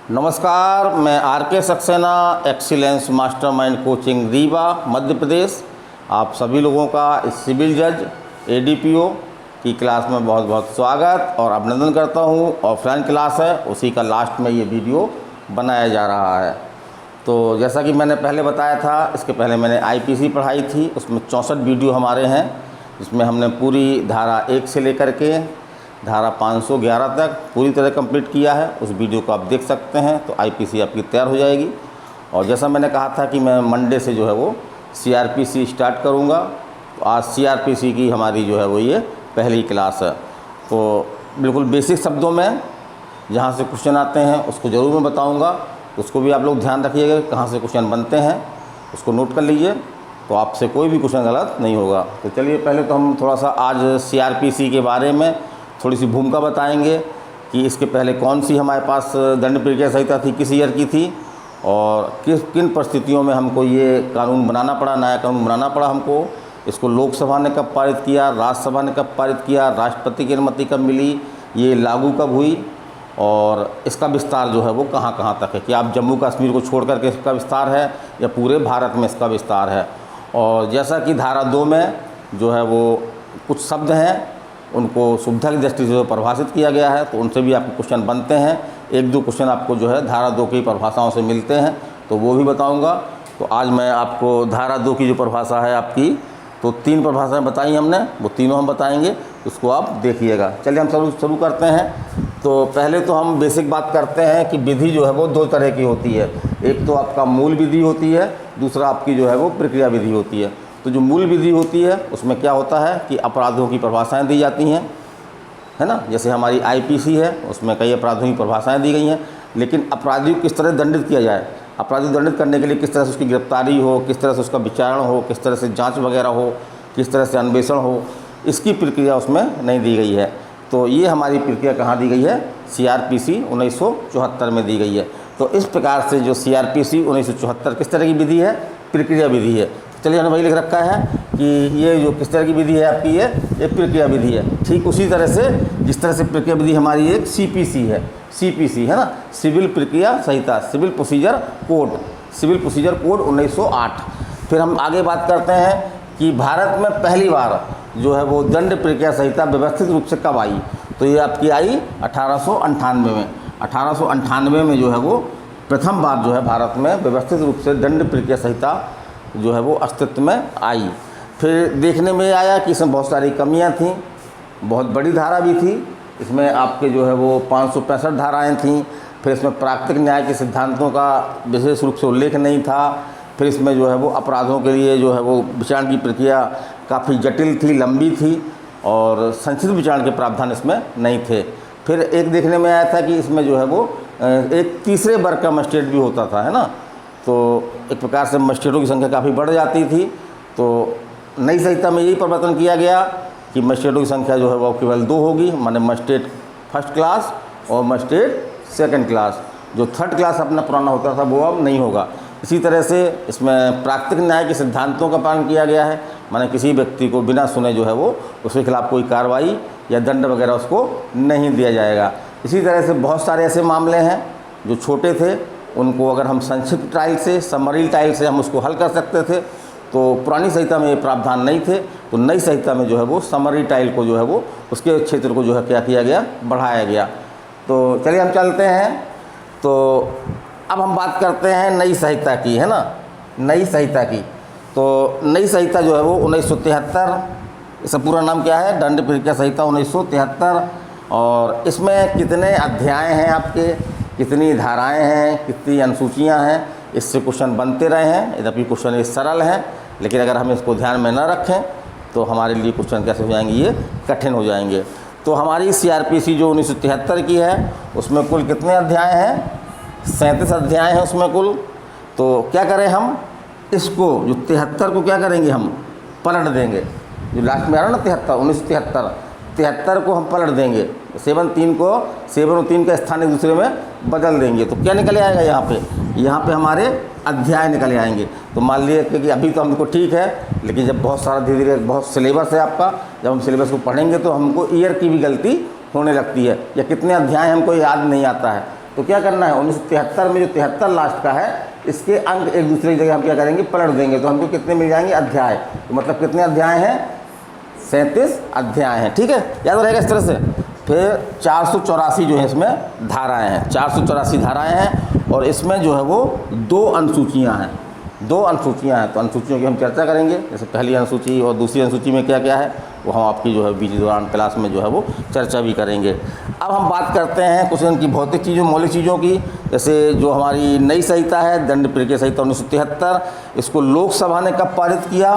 नमस्कार, मैं R K. Saxena, excellence mastermind coaching Rewa Madhya Pradesh. आप सभी लोगों का इस सिविल जज एडीपीओ की क्लास में बहुत बहुत स्वागत और अभिनंदन करता हूं। ऑफलाइन क्लास है, उसी का लास्ट में ये वीडियो बनाया जा रहा है। तो जैसा कि मैंने पहले बताया था, इसके पहले मैंने आईपीसी पढ़ाई थी, उसमें 64 वीडियो हमारे हैं, जिसमें हमने पूरी धारा 1 से लेकर के धारा 511 तक पूरी तरह कंप्लीट किया है। उस वीडियो को आप देख सकते हैं, तो आईपीसी आपकी तैयार हो जाएगी। और जैसा मैंने कहा था कि मैं मंडे से जो है वो सीआरपीसी स्टार्ट करूंगा, तो आज सीआरपीसी की हमारी जो है वो ये पहली क्लास है। तो बिल्कुल बेसिक शब्दों में जहाँ से क्वेश्चन आते हैं उसको ज़रूर मैं बताऊँगा, उसको भी आप लोग ध्यान रखिएगा कहाँ से क्वेश्चन बनते हैं, उसको नोट कर लीजिए, तो आपसे कोई भी क्वेश्चन गलत नहीं होगा। तो चलिए पहले तो हम थोड़ा सा आज सीआरपीसी के बारे में थोड़ी सी भूमिका बताएंगे कि इसके पहले कौन सी हमारे पास दंड प्रक्रिया संहिता थी, किस ईयर की थी, और किन परिस्थितियों में हमको ये कानून बनाना पड़ा, नया कानून बनाना पड़ा हमको। इसको लोकसभा ने कब पारित किया, राज्यसभा ने कब पारित किया, राष्ट्रपति की अनुमति कब मिली, ये लागू कब हुई, और इसका विस्तार जो है वो कहाँ कहाँ तक है, कि आप जम्मू कश्मीर को छोड़ करके इसका विस्तार है या पूरे भारत में इसका विस्तार है। और जैसा कि धारा 2 में जो है वो कुछ शब्द हैं, उनको सुविधा की दृष्टि से परिभाषित किया गया है, तो उनसे भी आपको क्वेश्चन बनते हैं। 1-2 क्वेश्चन आपको जो है धारा 2 की परिभाषाओं से मिलते हैं, तो वो भी बताऊंगा। तो आज मैं आपको धारा 2 की जो परिभाषा है आपकी, तो 3 परिभाषाएं बताई हमने, वो तीनों हम बताएंगे, उसको आप देखिएगा। चलिए हम शुरू करते हैं। तो पहले तो हम बेसिक बात करते हैं कि विधि जो है वो 2 तरह की होती है। एक तो आपका मूल विधि होती है, दूसरा आपकी जो है वो प्रक्रिया विधि होती है। तो जो मूल विधि होती है उसमें क्या होता है कि अपराधों की परिभाषाएं दी जाती हैं, है ना। जैसे हमारी आईपीसी है, उसमें कई अपराधों की परिभाषाएं दी गई हैं, लेकिन अपराधी को किस तरह दंडित किया जाए, अपराधी दंडित करने के लिए किस तरह से उसकी गिरफ्तारी हो, किस तरह से उसका विचारण हो, किस तरह से जांच वगैरह हो, किस तरह से अन्वेषण हो, इसकी प्रक्रिया उसमें नहीं दी गई है। तो ये हमारी प्रक्रिया कहाँ दी गई है, सीआरपीसी 1974 में दी गई है। तो इस प्रकार से जो सीआरपीसी 1974 किस तरह की विधि है, प्रक्रिया विधि है। चलिए हमने वही लिख रखा है कि ये जो किस तरह की विधि है आपकी, ये प्रक्रिया विधि है। ठीक उसी तरह से जिस तरह से प्रक्रिया विधि हमारी एक सीपीसी है, सीपीसी है ना, सिविल प्रक्रिया संहिता, civil procedure code, civil procedure code 1908। फिर हम आगे बात करते हैं कि भारत में पहली बार जो है वो दंड प्रक्रिया संहिता व्यवस्थित रूप से कब आई, तो ये आपकी आई 1898 में। 1898 में जो है वो प्रथम बार जो है भारत में व्यवस्थित रूप से दंड प्रक्रिया संहिता जो है वो अस्तित्व में आई। फिर देखने में आया कि इसमें बहुत सारी कमियां थीं, बहुत बड़ी धारा भी थी, इसमें आपके जो है वो 565 धाराएं थीं। फिर इसमें प्राकृतिक न्याय के सिद्धांतों का विशेष रूप से उल्लेख नहीं था। फिर इसमें जो है वो अपराधों के लिए जो है वो विचारण की प्रक्रिया काफ़ी जटिल थी, लंबी थी, और संक्षिप्त विचारण के प्रावधान इसमें नहीं थे। फिर एक देखने में आया था कि इसमें जो है वो एक तीसरे वर्ग का मजिस्ट्रेट भी होता था, है ना। तो एक प्रकार से मजिस्ट्रेटों की संख्या काफ़ी बढ़ जाती थी। तो नई संहिता में यही परिवर्तन किया गया कि मजिस्ट्रेटों की संख्या जो है वो केवल 2 होगी, माने मजिस्ट्रेट फर्स्ट क्लास और मजिस्ट्रेट सेकंड क्लास। जो थर्ड क्लास अपना पुराना होता था वो अब नहीं होगा। इसी तरह से इसमें प्राकृतिक न्याय के सिद्धांतों का पालन किया गया है, माने किसी व्यक्ति को बिना सुने जो है वो उसके खिलाफ कोई कार्रवाई या दंड वगैरह उसको नहीं दिया जाएगा। इसी तरह से बहुत सारे ऐसे मामले हैं जो छोटे थे, उनको अगर हम संक्षिप्त ट्रायल से, समरी ट्रायल से हम उसको हल कर सकते थे। तो पुरानी संहिता में ये प्रावधान नहीं थे, तो नई संहिता में जो है वो समरी ट्रायल को जो है वो उसके क्षेत्र को जो है क्या किया गया, बढ़ाया गया। तो चलिए हम चलते हैं। तो अब हम बात करते हैं नई संहिता की, है ना, नई संहिता की। तो नई संहिता जो है वो 1973, इसका पूरा नाम क्या है, दंड प्रक्रिया संहिता 1973। और इसमें कितने अध्याय हैं आपके, कितनी धाराएं हैं, कितनी अनुसूचियां हैं, इससे क्वेश्चन बनते रहे हैं। यद्यपि क्वेश्चन ये सरल है, लेकिन अगर हम इसको ध्यान में न रखें तो हमारे लिए क्वेश्चन कैसे हो जाएंगे, ये कठिन हो जाएंगे। तो हमारी सीआरपीसी जो 1973 की है, उसमें कुल कितने अध्याय हैं, 37 अध्याय हैं उसमें कुल। तो क्या करें हम, इसको जो 73 को क्या करेंगे, हम पलट देंगे। जो लास्ट में आ रहा ना 73 को हम पलट देंगे, 7 और 3 का स्थान एक दूसरे में बदल देंगे। तो क्या निकल आएगा यहाँ पे हमारे अध्याय निकल आएंगे। तो मान लीजिए कि अभी तो हमको ठीक है, लेकिन जब बहुत सारा धीरे धीरे बहुत सिलेबस है आपका, जब हम सिलेबस को पढ़ेंगे तो हमको ईयर की भी गलती होने लगती है, या कितने अध्याय हमको याद नहीं आता है। तो क्या करना है, 1973 में जो 73 लास्ट का है इसके अंक एक दूसरे की जगह हम क्या करेंगे, पलट देंगे। तो हमको कितने मिल जाएंगे, अध्याय। तो मतलब कितने अध्याय हैं, 37 अध्याय हैं। ठीक है, याद रहेगा इस तरह से। फिर 484 जो है इसमें धाराएं हैं, 484 धाराएं हैं और इसमें जो है वो 2 अनुसूचियाँ हैं, 2 अनुसूचियाँ हैं। तो अनुसूचियों की हम चर्चा करेंगे, जैसे पहली अनुसूची और दूसरी अनुसूची में क्या क्या है वो हम आपकी जो है बीच दौरान क्लास में जो है वो चर्चा भी करेंगे। अब हम बात करते हैं कुछ इनकी भौतिक चीज़ों, मौलिक चीज़ों की। जैसे जो हमारी नई संहिता है, दंड प्रक्रिया संहिता 1973, इसको लोकसभा ने कब पारित किया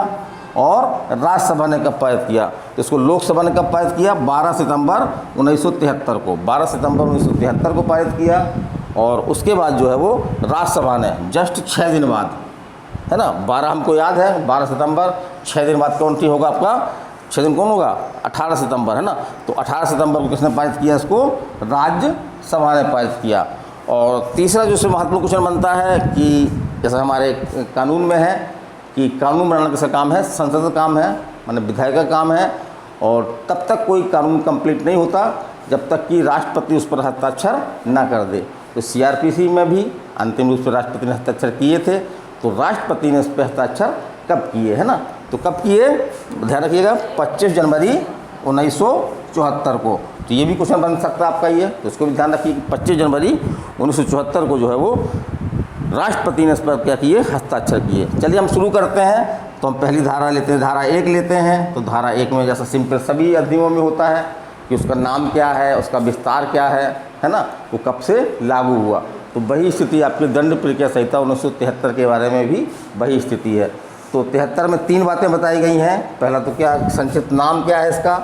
और राज्यसभा ने कब पारित किया। तो इसको लोकसभा ने कब पारित किया, 12 सितंबर 1973 को, 12 सितंबर 1973 को पारित किया। और उसके बाद जो है वो राज्यसभा ने जस्ट 6 दिन बाद, है ना, 12 हमको याद है, 12 सितंबर, 6 दिन बाद कौन सी होगा आपका, 6 दिन कौन होगा, 18 सितंबर, है ना। तो 18 सितंबर को किसने पारित किया, इसको राज्यसभा ने पारित किया। और तीसरा जो इसमें महत्वपूर्ण क्वेश्चन बनता है कि जैसा हमारे कानून में है कि कानून बनाना किसका काम है, संसद का काम है, माने विधायक का काम है। और तब तक कोई कानून कंप्लीट नहीं होता जब तक कि राष्ट्रपति उस पर हस्ताक्षर ना कर दे। तो CRPC में भी अंतिम रूप से राष्ट्रपति ने हस्ताक्षर किए थे। तो राष्ट्रपति ने इस पर हस्ताक्षर कब किए, है ना, तो कब किए, ध्यान रखिएगा, 25 जनवरी 1974 को। तो ये भी क्वेश्चन बन सकता है आपका ये, तो इसको भी ध्यान रखिए कि 25 जनवरी 1974 को जो है वो राष्ट्रपति ने इस पर क्या किए, हस्ताक्षर किए। चलिए हम शुरू करते हैं। तो हम पहली धारा लेते हैं, धारा 1 लेते हैं। तो धारा 1 में जैसा सिंपल सभी अधिनियमों में होता है कि उसका नाम क्या है, उसका विस्तार क्या है ना, वो कब से लागू हुआ। तो वही स्थिति आपकी दंड प्रक्रिया संहिता 1973 के बारे में भी वही स्थिति है। तो 73 में 3 बातें बताई गई हैं। पहला तो क्या, संक्षिप्त नाम क्या है इसका,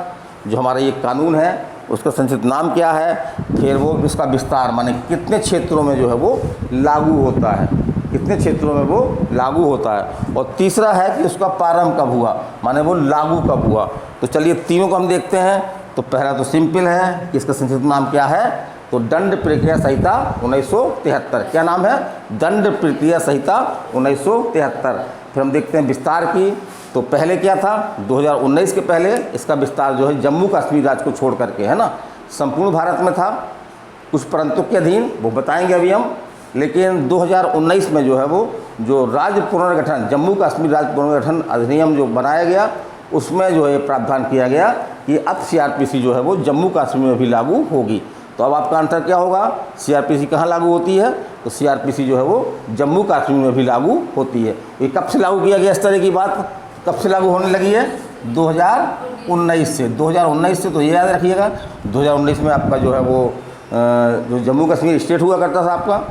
जो हमारा ये कानून है उसका संक्षिप्त नाम क्या है। फिर वो इसका विस्तार, माने कितने क्षेत्रों में जो है वो लागू होता है, कितने क्षेत्रों में वो लागू होता है। और तीसरा है कि उसका प्रारंभ कब हुआ, माने वो लागू कब हुआ। तो चलिए तीनों को हम देखते हैं। तो पहला तो सिंपल है कि इसका संक्षिप्त नाम क्या है, तो दंड प्रक्रिया संहिता 1973। क्या नाम है, दंड प्रक्रिया संहिता 1973। फिर हम देखते हैं विस्तार की। तो पहले क्या था, 2019 के पहले इसका विस्तार जो है जम्मू कश्मीर राज्य को छोड़ करके, है ना, संपूर्ण भारत में था, कुछ प्रांतों के अधीन, वो बताएंगे अभी हम। लेकिन 2019 में जो है वो जो राज्य पुनर्गठन, जम्मू कश्मीर राज्य पुनर्गठन अधिनियम जो बनाया गया, उसमें जो है प्रावधान किया गया कि अब CRPC जो है वो जम्मू कश्मीर में भी लागू होगी। तो अब आपका आंसर क्या होगा, CRPC कहाँ लागू होती है, तो CRPC जो है वो जम्मू कश्मीर में भी लागू होती है। ये कब से लागू किया गया, इस तरह की बात कब से लागू होने लगी है, 2019 से। 2019 से तो ये याद रखिएगा, 2019 में आपका जो है वो जो जम्मू कश्मीर स्टेट हुआ करता था आपका,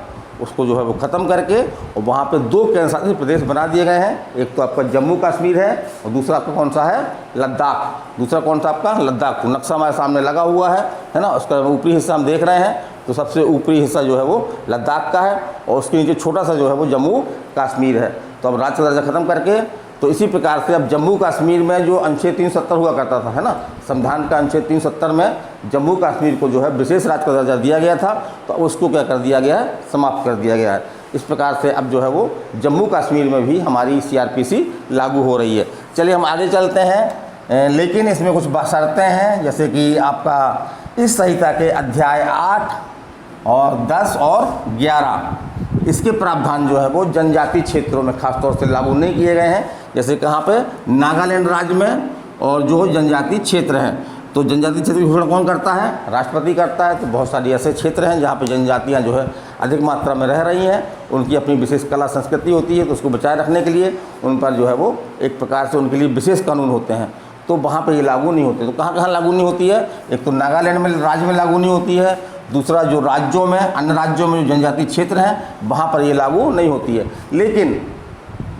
उसको जो है वो ख़त्म करके और वहाँ पे 2 केंद्र शासित प्रदेश बना दिए गए हैं। एक तो आपका जम्मू कश्मीर है और दूसरा आपका कौन सा है, लद्दाख। दूसरा कौन सा आपका, लद्दाख। तो नक्शा हमारे सामने लगा हुआ है ना, उसका ऊपरी हिस्सा हम देख रहे हैं। तो सबसे ऊपरी हिस्सा जो है वो लद्दाख का है और उसके नीचे छोटा सा जो है वो जम्मू कश्मीर है। तो अब राज्य का दर्जा ख़त्म करके, तो इसी प्रकार से अब जम्मू कश्मीर में जो अनुच्छेद 370 हुआ करता था, है ना, संविधान का अनुच्छेद 370 में जम्मू कश्मीर को जो है विशेष राज्य का दर्जा दिया गया था। तो अब उसको क्या कर दिया गया है, समाप्त कर दिया गया है। इस प्रकार से अब जो है वो जम्मू कश्मीर में भी हमारी CRPC लागू हो रही है। चलिए हम आगे चलते हैं, लेकिन इसमें कुछ शर्तें हैं, जैसे कि आपका इस संहिता के अध्याय 8 और 10 और 11 इसके प्रावधान जो है वो जनजातीय क्षेत्रों में खासतौर से लागू नहीं किए गए हैं। जैसे कहाँ पे, नागालैंड राज्य में, और जो जनजातीय क्षेत्र हैं, तो जनजातीय क्षेत्र की घोषणा कौन करता है, राष्ट्रपति करता है। तो बहुत सारी ऐसे क्षेत्र हैं जहाँ पे जनजातियाँ जो है अधिक मात्रा में रह रही हैं, उनकी अपनी विशेष कला संस्कृति होती है, तो उसको बचाए रखने के लिए उन पर जो है वो एक प्रकार से उनके लिए विशेष कानून होते हैं। तो वहाँ पे ये लागू नहीं होते। तो कहाँ कहाँ लागू नहीं होती है, एक तो नागालैंड में राज्य में लागू नहीं होती है, दूसरा जो राज्यों में, अन्य राज्यों में जो जनजातीय क्षेत्र हैं वहाँ पर ये लागू नहीं होती है। लेकिन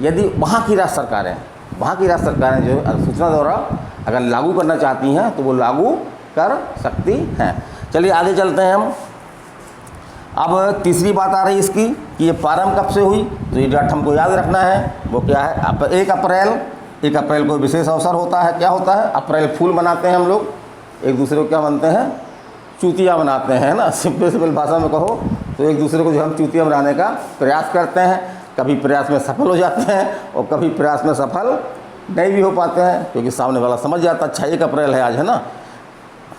यदि वहाँ की राज्य सरकारें जो अधिसूचना द्वारा अगर लागू करना चाहती हैं तो वो लागू कर सकती हैं। चलिए आगे चलते हैं हम। अब तीसरी बात आ रही है इसकी कि ये प्रारंभ कब से हुई। तो ये डेट हमको याद रखना है, वो क्या है, 1 अप्रैल को विशेष अवसर होता है। क्या होता है, अप्रैल फूल मनाते हैं हम लोग, एक दूसरे को क्या मानते हैं, चूतिया मनाते हैं ना, सिंपल भाषा में कहो तो एक दूसरे को जो हम चूतिया मनाने का प्रयास करते हैं। कभी प्रयास में सफल हो जाते हैं और कभी प्रयास में सफल नहीं भी हो पाते हैं, क्योंकि सामने वाला समझ जाता, अच्छा 1 अप्रैल है आज, है ना,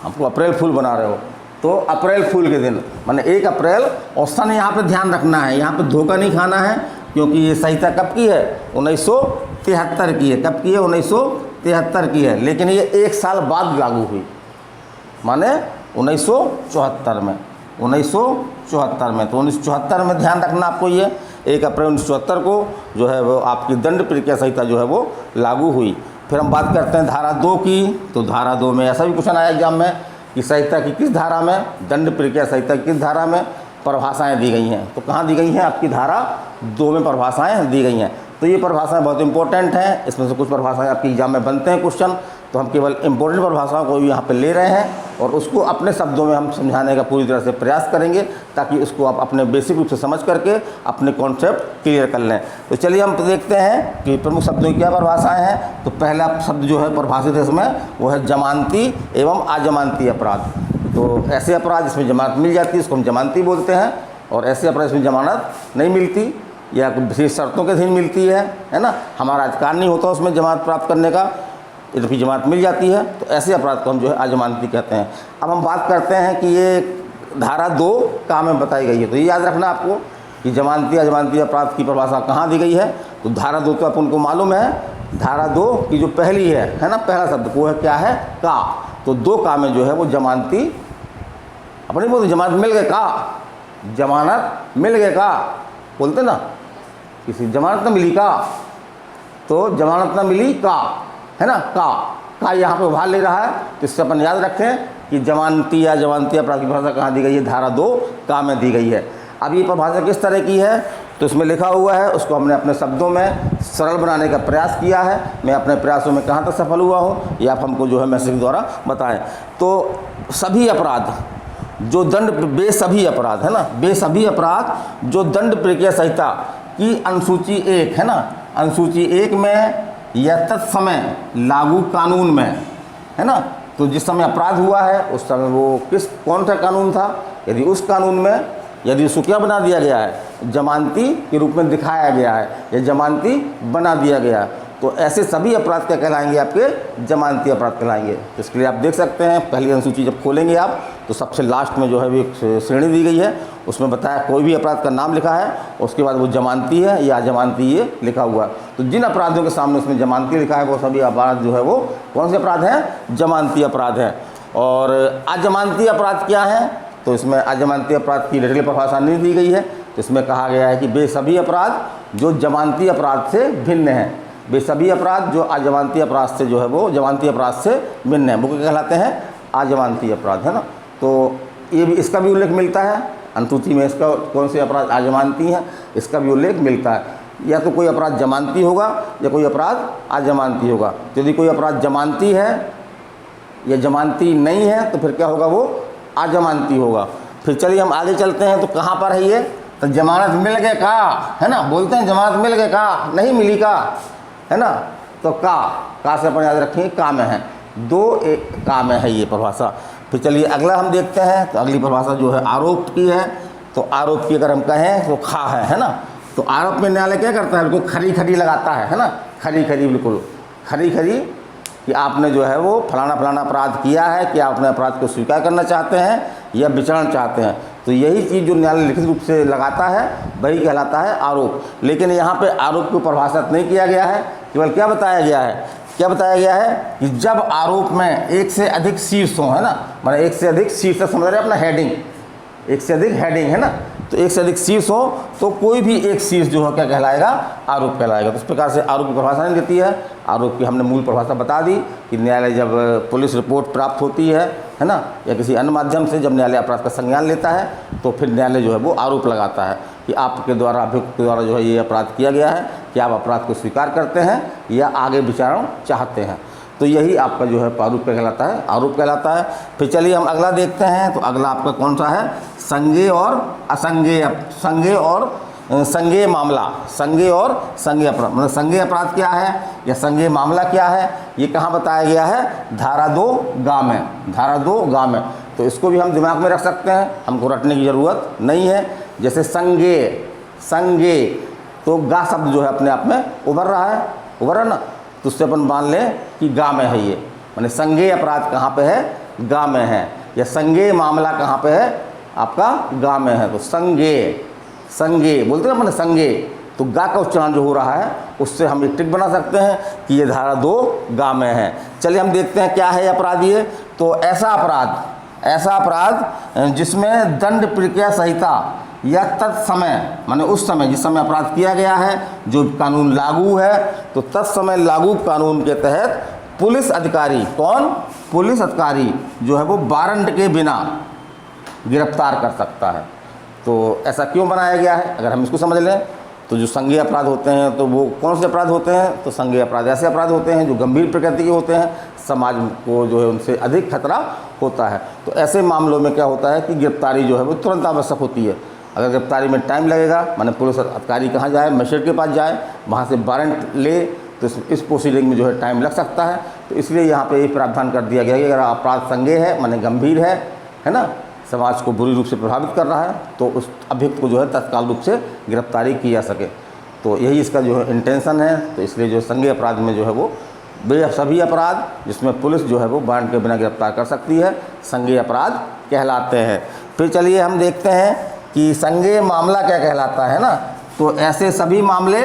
हमको अप्रैल फूल बना रहे हो। तो अप्रैल फूल के दिन माने 1 अप्रैल, और सन यहाँ पे ध्यान रखना है, यहाँ पे धोखा नहीं खाना है, क्योंकि ये संहिता कब की है, 1973 की है। कब की है, 1973 की है, लेकिन ये 1 साल बाद लागू हुई, माने 1974 में, 1974 में। तो 1974 में ध्यान रखना आपको, ये 1 अप्रैल 1974 को जो है वो आपकी दंड प्रक्रिया संहिता जो है वो लागू हुई। फिर हम बात करते हैं धारा 2 की। तो धारा 2 में ऐसा भी क्वेश्चन आया एग्जाम में कि संहिता की किस धारा में, दंड प्रक्रिया संहिता की किस धारा में परिभाषाएं दी गई हैं। तो कहाँ दी गई हैं, आपकी धारा 2 में परिभाषाएं दी गई हैं। तो ये परिभाषाएं बहुत इंपॉर्टेंट हैं, इसमें से कुछ परिभाषाएं आपके एग्जाम में बनते हैं क्वेश्चन, तो हम केवल इंपॉर्टेंट परिभाषाओं को भी यहाँ पे ले रहे हैं और उसको अपने शब्दों में हम समझाने का पूरी तरह से प्रयास करेंगे, ताकि उसको आप अपने बेसिक रूप से समझ करके अपने कॉन्सेप्ट क्लियर कर लें। तो चलिए हम देखते हैं कि प्रमुख शब्दों की क्या परिभाषाएं हैं। तो पहला शब्द जो है परिभाषित है इसमें, वो है जमानती एवं अजमानती अपराध। तो ऐसे अपराध जिसमें जमानत मिल जाती है उसको हम जमानती बोलते हैं, और ऐसे अपराध जिसमें जमानत नहीं मिलती या विशेष शर्तों के अधीन मिलती है ना, हमारा अधिकार नहीं होता उसमें जमानत प्राप्त करने का, यदि जमानत मिल जाती है, तो ऐसे अपराध को हम जो है अजमानती कहते हैं। अब हम बात करते हैं कि ये धारा 2 काम में बताई गई है। तो ये याद रखना आपको कि जमानती अजमानती अपराध की परिभाषा कहाँ दी गई है। तो धारा 2 तो अपन को मालूम है, धारा 2 की जो पहली है ना, पहला शब्द वो है क्या है, का। तो 2 का में जो है वो जमानती, अपनी बोलते जमानत मिल गए का, जमानत मिल गए का बोलते ना, किसी जमानत न मिली का, तो जमानत न मिली का, है ना, का यहाँ पे उभार ले रहा है। तो इससे अपन याद रखें कि जमानती या जमानती अपराध की परिभाषा कहाँ दी गई है, धारा 2 का में दी गई है। अब ये परिभाषा किस तरह की है, तो इसमें लिखा हुआ है, उसको हमने अपने शब्दों में सरल बनाने का प्रयास किया है। मैं अपने प्रयासों में कहाँ तक सफल हुआ हूँ, ये आप हमको जो है मैसेज द्वारा बताएं। तो सभी अपराध जो दंड, बेसभी अपराध है ना, बेसभी अपराध जो दंड प्रक्रिया संहिता की अनुसूची 1 है ना, अनुसूची 1 में या तत्समय लागू कानून में, है ना, तो जिस समय अपराध हुआ है उस समय वो कौन सा कानून था, यदि उस कानून में यदि उसको क्या बना दिया गया है, जमानती के रूप में दिखाया गया है या जमानती बना दिया गया है, तो ऐसे सभी अपराध क्या कहलाएंगे, आपके जमानती अपराध कहलाएंगे। तो इसके लिए आप देख सकते हैं, पहली अनुसूची जब खोलेंगे आप तो सबसे लास्ट में जो है एक श्रेणी दी गई है, उसमें बताया कोई भी अपराध का नाम लिखा है, उसके बाद वो जमानती है या अजमानती ये लिखा हुआ है। तो जिन अपराधों के सामने उसमें जमानती लिखा है वो सभी अपराध जो है वो कौन से अपराध हैं, जमानती अपराध हैं। और अजमानती अपराध क्या है, तो इसमें अजमानती अपराध की डिटेल परिभाषा नहीं दी गई है। तो इसमें कहा गया है कि वे सभी अपराध जो जमानती अपराध से भिन्न हैं, वे सभी अपराध जो अजमानती अपराध से जो है वो जमानती अपराध से भिन्न है, वो क्या कहलाते हैं, अजमानती अपराध, है ना। तो ये भी, इसका भी उल्लेख मिलता है अनुसूची में, इसका कौन से अपराध अजमानती हैं इसका भी उल्लेख मिलता है। या तो कोई अपराध जमानती होगा या कोई अपराध अजमानती होगा। तो यदि कोई अपराध जमानती है या जमानती नहीं है तो फिर क्या होगा, वो अजमानती होगा। फिर चलिए हम आगे चलते हैं। तो कहाँ पर है ये, तो जमानत मिल गए का, है ना, बोलते हैं जमानत मिल गए का, नहीं मिली का, है ना। तो का से अपन याद रखेंगे का में है, 2 एक का में है ये परिभाषा। फिर चलिए अगला हम देखते हैं। तो अगली परिभाषा जो है आरोप की है। तो आरोप की अगर हम कहें तो खा है ना। तो आरोप में न्यायालय क्या करता है, बिल्कुल खरी खरी लगाता है ना, खरी खरी, बिल्कुल खरी खरी कि आपने जो है वो फलाना फलाना अपराध किया है, कि आप अपने अपराध को स्वीकार करना चाहते हैं या विचारण चाहते हैं। तो यही चीज़ जो न्यायालय लिखित रूप से लगाता है वही कहलाता है आरोप। लेकिन यहाँ पे आरोप को परिभाषित नहीं किया गया है, केवल क्या बताया गया है, क्या बताया गया है कि जब आरोप में एक से अधिक शीर्ष हो, है ना, मतलब एक से अधिक शीर्ष समझ रहे हैं अपना हेडिंग, एक से अधिक हेडिंग, है ना। तो एक से अधिक शीर्ष हो तो कोई भी एक शीर्ष जो है क्या कहलाएगा, आरोप कहलाएगा। तो इस प्रकार से आरोप की परिभाषा नहीं देती है। आरोप की हमने मूल परिभाषा बता दी कि न्यायालय जब पुलिस रिपोर्ट प्राप्त होती है ना, या किसी अन्य माध्यम से जब न्यायालय अपराध का संज्ञान लेता है तो फिर न्यायालय जो है वो आरोप लगाता है कि आपके द्वारा, अभियुक्त के द्वारा जो है ये अपराध किया गया है, कि आप अपराध को स्वीकार करते हैं या आगे विचारण चाहते हैं। तो यही आपका जो है आरोप कहलाता है, आरोप कहलाता है। फिर चलिए हम अगला देखते हैं। तो अगला आपका कौन सा है, संज्ञेय और असंज्ञेय, संज्ञेय और संज्ञेय मामला, संज्ञेय और संज्ञेय अपराध, मतलब संज्ञेय अपराध क्या है या संज्ञेय मामला क्या है, ये कहाँ बताया गया है, धारा 2 गा में, धारा 2 गा में। तो इसको भी हम दिमाग में रख सकते हैं, हमको रटने की ज़रूरत नहीं है। जैसे संज्ञेय, संज्ञेय, तो गा शब्द जो है अपने आप में उभर रहा है, उभर रहा ना, तो उससे अपन मान लें कि गा में है ये, माने संज्ञेय अपराध कहाँ पे है, गा में है। या संज्ञेय मामला कहाँ पे है, आपका गा में है। तो संज्ञेय, संज्ञेय बोलते हैं ना अपने संज्ञेय, तो गा का उच्चारण जो हो रहा है उससे हम एक टिक बना सकते हैं कि ये धारा 2 गा में है। चलिए हम देखते हैं क्या है अपराध ये। तो ऐसा अपराध जिसमें दंड प्रक्रिया संहिता या तत्समय, माने उस समय जिस समय अपराध किया गया है जो कानून लागू है, तो तत्समय लागू कानून के तहत पुलिस अधिकारी, कौन, पुलिस अधिकारी जो है वो वारंट के बिना गिरफ्तार कर सकता है। तो ऐसा क्यों बनाया गया है, अगर हम इसको समझ लें तो जो संज्ञेय अपराध होते हैं तो वो कौन से अपराध होते हैं, तो संज्ञेय अपराध ऐसे अपराध होते हैं जो गंभीर प्रकृति के होते हैं, समाज को जो है उनसे अधिक खतरा होता है। तो ऐसे मामलों में क्या होता है कि गिरफ्तारी जो है वो तुरंत आवश्यक होती है। अगर गिरफ्तारी में टाइम लगेगा, माने पुलिस अधिकारी कहाँ जाए, मजिस्ट्रेट के पास जाए, वहाँ से वारंट ले, तो इस प्रोसीडिंग में जो है टाइम लग सकता है। तो इसलिए यहाँ पे ये प्रावधान कर दिया गया कि अगर अपराध संज्ञेय है, माने गंभीर है ना, समाज को बुरी रूप से प्रभावित कर रहा है, तो उस अभियुक्त को जो है तत्काल रूप से गिरफ्तारी की जा सके। तो यही इसका जो है इंटेंशन है। तो इसलिए जो संज्ञेय अपराध में जो है वो सभी अपराध जिसमें पुलिस जो है वो वारंट के बिना गिरफ्तार कर सकती है, संज्ञेय अपराध कहलाते हैं। फिर चलिए हम देखते हैं कि संज्ञेय मामला क्या कहलाता है ना। तो ऐसे सभी मामले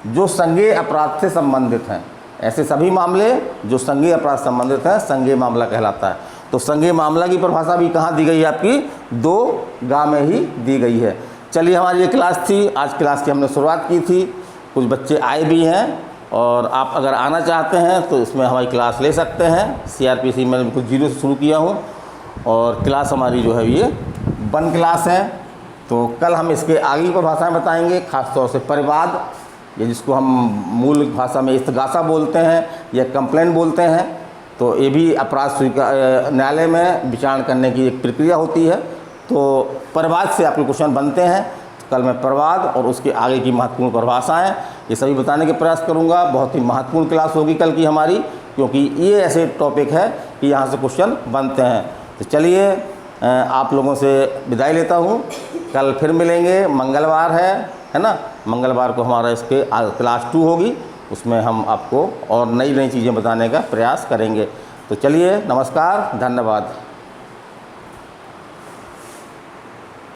जो संज्ञेय अपराध से संबंधित हैं, ऐसे सभी मामले जो संज्ञेय अपराध से संबंधित हैं, संज्ञेय मामला कहलाता है। तो संज्ञेय मामला की परिभाषा भी कहाँ दी गई है, आपकी 2 गा में ही दी गई है। चलिए हमारी ये क्लास थी, आज क्लास की हमने शुरुआत की थी, कुछ बच्चे आए भी हैं और आप अगर आना चाहते हैं तो इसमें हमारी क्लास ले सकते हैं। CRPC मैंने बिल्कुल 0 से शुरू किया हूँ और क्लास हमारी जो है ये 1 क्लास है। तो कल हम इसके आगे की परिभाषाएँ बताएंगे, खासतौर से परिवाद, ये जिसको हम मूल भाषा में इस्तगासा बोलते हैं या कंप्लेंट बोलते हैं। तो ये भी अपराध स्वीकार न्यायालय में विचारण करने की एक प्रक्रिया होती है। तो परिवाद से आपके क्वेश्चन बनते हैं। कल मैं परिवाद और उसके आगे की महत्वपूर्ण परिभाषाएं ये सभी बताने के प्रयास करूंगा। बहुत ही महत्वपूर्ण क्लास होगी कल की हमारी, क्योंकि ये ऐसे टॉपिक है कि यहाँ से क्वेश्चन बनते हैं। तो चलिए आप लोगों से विदाई लेता हूँ। कल फिर मिलेंगे, मंगलवार है ना, मंगलवार को हमारा इसके क्लास 2 होगी, उसमें हम आपको और नई नई चीज़ें बताने का प्रयास करेंगे। तो चलिए, नमस्कार, धन्यवाद।